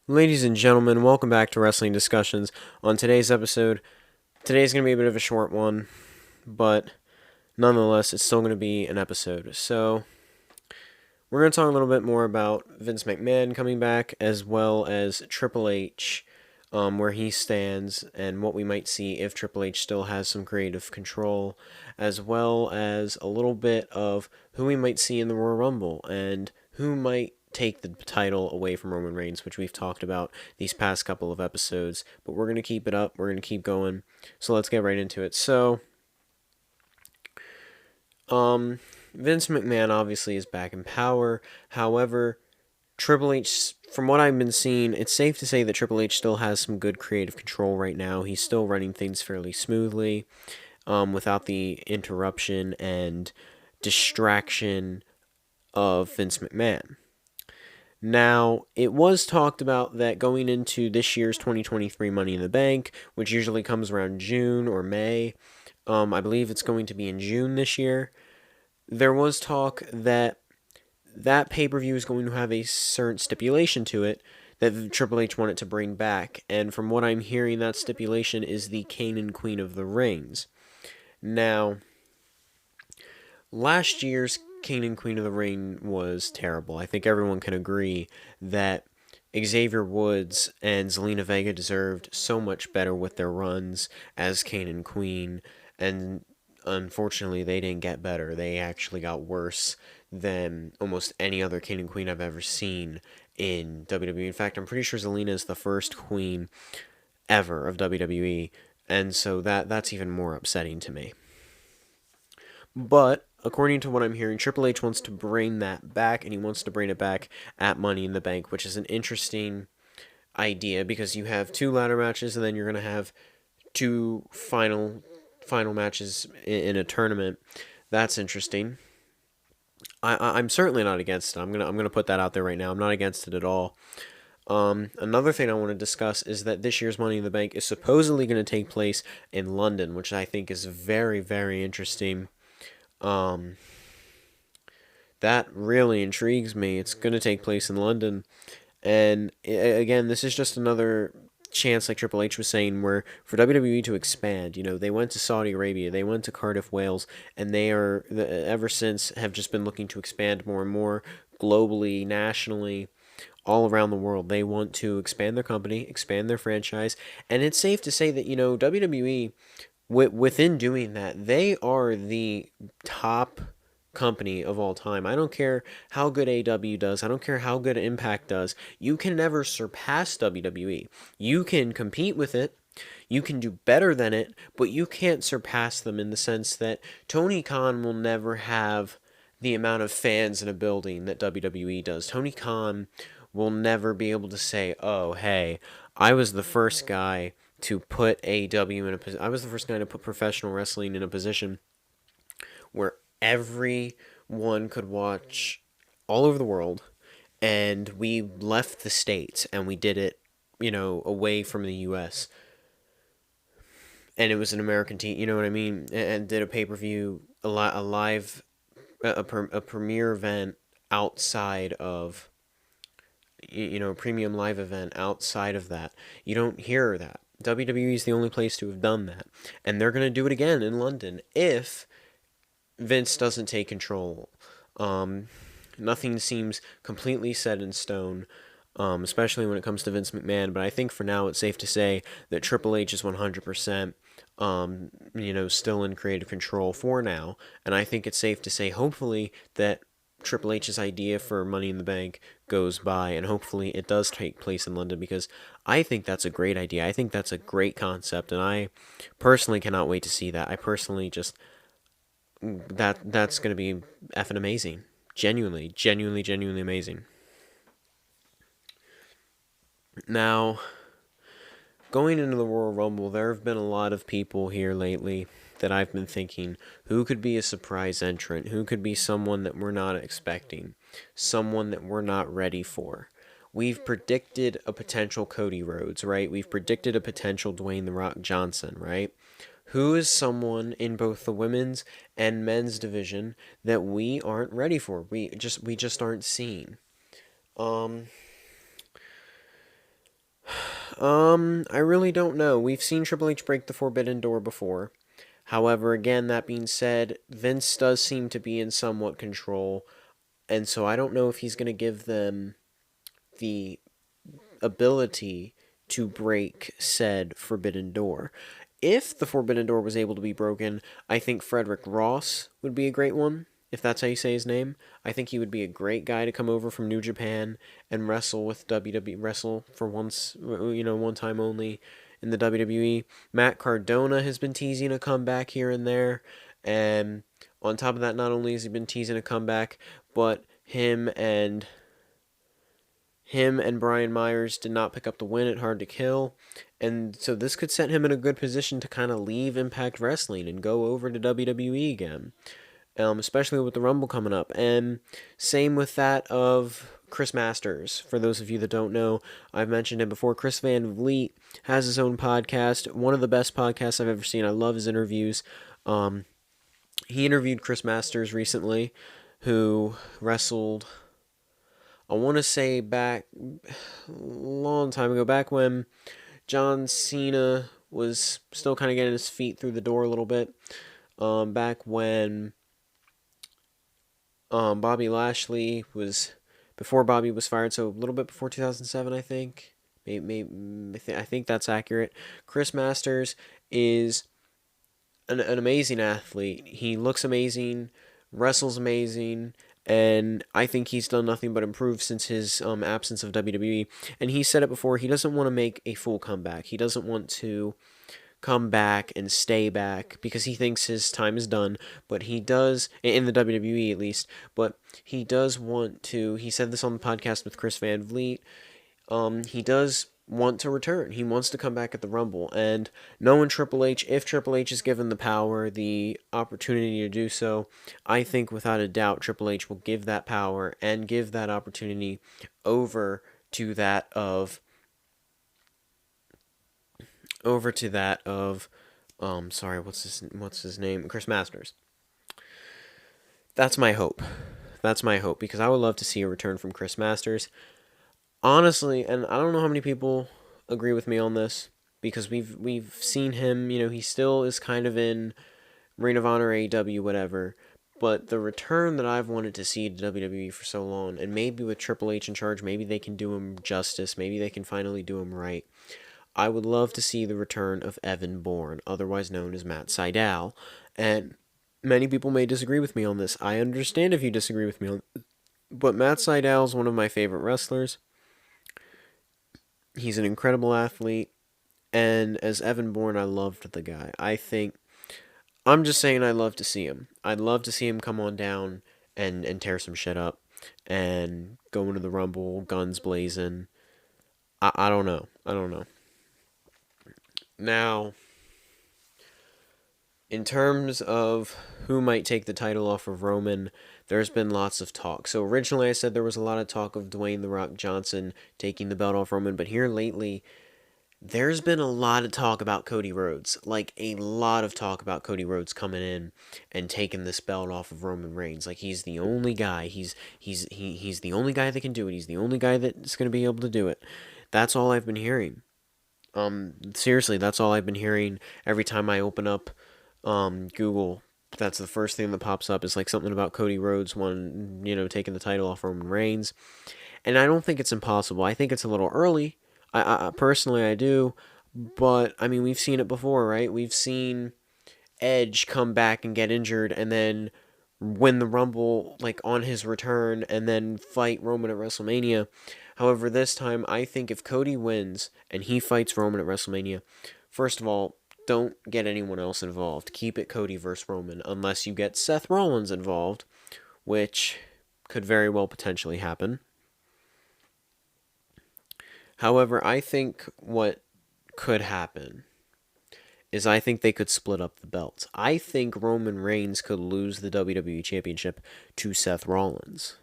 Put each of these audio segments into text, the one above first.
Ladies and gentlemen, welcome back to Wrestling Discussions. On today's episode, today's going to be a bit of a short one, but nonetheless, it's still going to be an episode. So, we're going to talk a little bit more about Vince McMahon coming back, as well as Triple H, where he stands, and what we might see if Triple H still has some creative control, as well as a little bit of who we might see in the Royal Rumble, and who might take the title away from Roman Reigns, which we've talked about these past couple of episodes. But we're going to keep it up. We're going to keep going. So let's get right into it. So, Vince McMahon obviously is back in power. However, Triple H, from what I've been seeing, it's safe to say that Triple H still has some good creative control right now. He's still running things fairly smoothly, without the interruption and distraction of Vince McMahon. Now, it was talked about that going into this year's 2023 Money in the Bank, which usually comes around June or May, I believe it's going to be in June this year, there was talk that that pay-per-view is going to have a certain stipulation to it that Triple H wanted to bring back, and from what I'm hearing, that stipulation is the King and Queen of the Rings. Now, last year's King and Queen of the Ring was terrible. I think everyone can agree that Xavier Woods and Zelina Vega deserved so much better with their runs as King and Queen, and unfortunately they didn't get better. They actually got worse than almost any other King and Queen I've ever seen in WWE. In fact, I'm pretty sure Zelina is the first queen ever of WWE, and so that's even more upsetting to me. But according to what I'm hearing, Triple H wants to bring that back, and he wants to bring it back at Money in the Bank, which is an interesting idea because you have two ladder matches, and then you're going to have two final matches in a tournament. That's interesting. I'm certainly not against it. I'm gonna put that out there right now. I'm not against it at all. Another thing I want to discuss is that this year's Money in the Bank is supposedly going to take place in London, which I think is very, very interesting. That really intrigues me. It's going to take place in London. And again, this is just another chance, like Triple H was saying, where for WWE to expand, they went to Saudi Arabia, they went to Cardiff, Wales, and they are, ever since, have just been looking to expand more and more globally, nationally, all around the world. They want to expand their company, expand their franchise, and it's safe to say that, WWE, within doing that, they are the top company of all time. I don't care how good AW does. I don't care how good Impact does. You can never surpass WWE. You can compete with it. You can do better than it, but you can't surpass them in the sense that Tony Khan will never have the amount of fans in a building that WWE does. Tony Khan will never be able to say, "Oh, hey, I was the first guy to put AW in a position. I was the first guy to put professional wrestling in a position where everyone could watch all over the world, and we left the States and we did it, away from the US. And it was an American team, you know what I mean? And did a pay-per-view, a live, a premiere event outside of, a premium live event outside of that. You don't hear that. WWE is the only place to have done that. And they're going to do it again in London if Vince doesn't take control. Nothing seems completely set in stone, especially when it comes to Vince McMahon. But I think for now it's safe to say that Triple H is 100%, still in creative control for now. And I think it's safe to say, hopefully, that Triple H's idea for Money in the Bank goes by, and hopefully it does take place in London, because I think that's a great idea. I think that's a great concept, and I personally cannot wait to see that. I personally just that's going to be effing amazing. Genuinely, genuinely, genuinely amazing. Now, going into the Royal Rumble, there have been a lot of people here lately that I've been thinking, who could be a surprise entrant? Who could be someone that we're not expecting? Someone that we're not ready for? We've predicted a potential Cody Rhodes, right? We've predicted a potential Dwayne "The Rock" Johnson, right? Who is someone in both the women's and men's division that we aren't ready for? We just aren't seeing. Um, I really don't know. We've seen Triple H break the Forbidden Door before. However, again, that being said, Vince does seem to be in somewhat control, and so I don't know if he's going to give them the ability to break said Forbidden Door. If the Forbidden Door was able to be broken, I think Frederick Ross would be a great one, if that's how you say his name. I think he would be a great guy to come over from New Japan and wrestle with WWE, wrestle for once, one time only in the WWE. Matt Cardona has been teasing a comeback here and there, and on top of that, not only has he been teasing a comeback, but him and Brian Myers did not pick up the win at Hard to Kill, and so this could set him in a good position to kind of leave Impact Wrestling and go over to WWE again, especially with the Rumble coming up. And same with that of Chris Masters. For those of you that don't know, I've mentioned him before. Chris Van Vliet has his own podcast, one of the best podcasts I've ever seen. I love his interviews. He interviewed Chris Masters recently, who wrestled, I want to say back a long time ago, back when John Cena was still kind of getting his feet through the door a little bit. Back when Bobby Lashley was, before Bobby was fired, so a little bit before 2007, I think. I think that's accurate. Chris Masters is an amazing athlete. He looks amazing, wrestles amazing, and I think he's done nothing but improve since his absence of WWE. And he said it before, he doesn't want to make a full comeback. He doesn't want to come back and stay back because he thinks his time is done, but he does, in the WWE at least, but he does want to, he said this on the podcast with Chris Van Vliet, he does want to return. He wants to come back at the Rumble, and knowing Triple H, if Triple H is given the power, the opportunity to do so, I think without a doubt Triple H will give that power and give that opportunity over to that of sorry, what's his name? Chris Masters. That's my hope. That's my hope, because I would love to see a return from Chris Masters. Honestly, and I don't know how many people agree with me on this, because we've seen him, he still is kind of in Ring of Honor, AEW, whatever. But the return that I've wanted to see to WWE for so long, and maybe with Triple H in charge, maybe they can do him justice, maybe they can finally do him right. I would love to see the return of Evan Bourne, otherwise known as Matt Sydal. And many people may disagree with me on this. I understand if you disagree with me on this. But Matt Sydal is one of my favorite wrestlers. He's an incredible athlete. And as Evan Bourne, I loved the guy. I'm just saying I'd love to see him. I'd love to see him come on down and tear some shit up. And go into the Rumble, guns blazing. I don't know. Now, in terms of who might take the title off of Roman, there's been lots of talk. So originally I said there was a lot of talk of Dwayne "The Rock" Johnson taking the belt off Roman, but here lately, there's been a lot of talk about Cody Rhodes. Like, a lot of talk about Cody Rhodes coming in and taking this belt off of Roman Reigns. Like, he's the only guy. He's the only guy that can do it. He's the only guy that's going to be able to do it. That's all I've been hearing. Seriously, that's all I've been hearing every time I open up Google. That's the first thing that pops up, is like something about Cody Rhodes taking the title off Roman Reigns. And I don't think it's impossible. I think it's a little early. I personally, I do. But, I mean, we've seen it before, right? We've seen Edge come back and get injured and then win the Rumble, like, on his return, and then fight Roman at WrestleMania. However, this time, I think if Cody wins and he fights Roman at WrestleMania, first of all, don't get anyone else involved. Keep it Cody versus Roman, unless you get Seth Rollins involved, which could very well potentially happen. However, I think what could happen is I think they could split up the belts. I think Roman Reigns could lose the WWE Championship to Seth Rollins.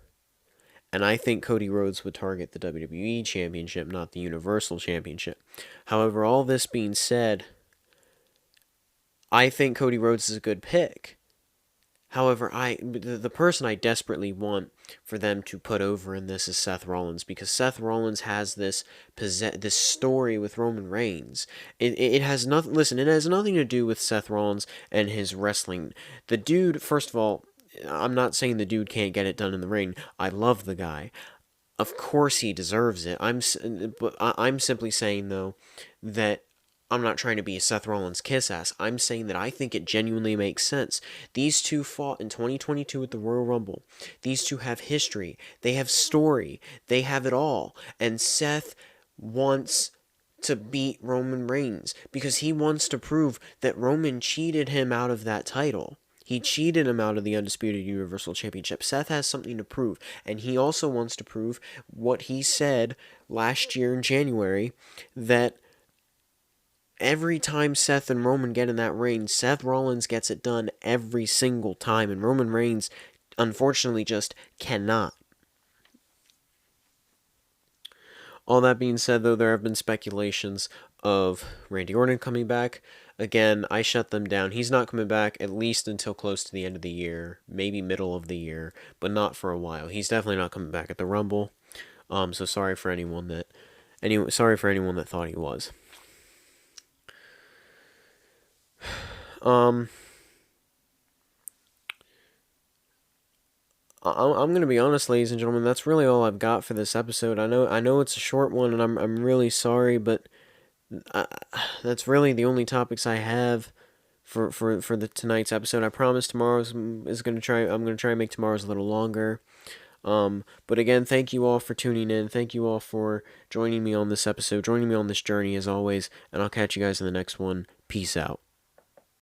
And I think Cody Rhodes would target the WWE Championship, not the Universal Championship. However, all this being said, I think Cody Rhodes is a good pick. However, the person I desperately want for them to put over in this is Seth Rollins, because Seth Rollins has this story with Roman Reigns. It has nothing. Listen, it has nothing to do with Seth Rollins and his wrestling. The dude, first of all, I'm not saying the dude can't get it done in the ring. I love the guy. Of course he deserves it. I'm simply saying though that I'm not trying to be a Seth Rollins kiss ass. I'm saying that I think it genuinely makes sense. These two fought in 2022 at the Royal Rumble. These two have history. They have story. They have it all. And Seth wants to beat Roman Reigns because he wants to prove that Roman cheated him out of that title. He cheated him out of the Undisputed Universal Championship. Seth has something to prove, and he also wants to prove what he said last year in January, that every time Seth and Roman get in that ring, Seth Rollins gets it done every single time, and Roman Reigns, unfortunately, just cannot. All that being said, though, there have been speculations of Randy Orton coming back. Again, I shut them down. He's not coming back at least until close to the end of the year, maybe middle of the year, but not for a while. He's definitely not coming back at the Rumble. So sorry for anyone that thought he was. I'm gonna be honest, ladies and gentlemen. That's really all I've got for this episode. I know it's a short one, and I'm really sorry, but that's really the only topics I have for the tonight's episode. I promise tomorrow's is gonna try. I'm gonna try and make tomorrow's a little longer. But again, thank you all for tuning in. Thank you all for joining me on this episode, joining me on this journey as always, and I'll catch you guys in the next one. Peace out.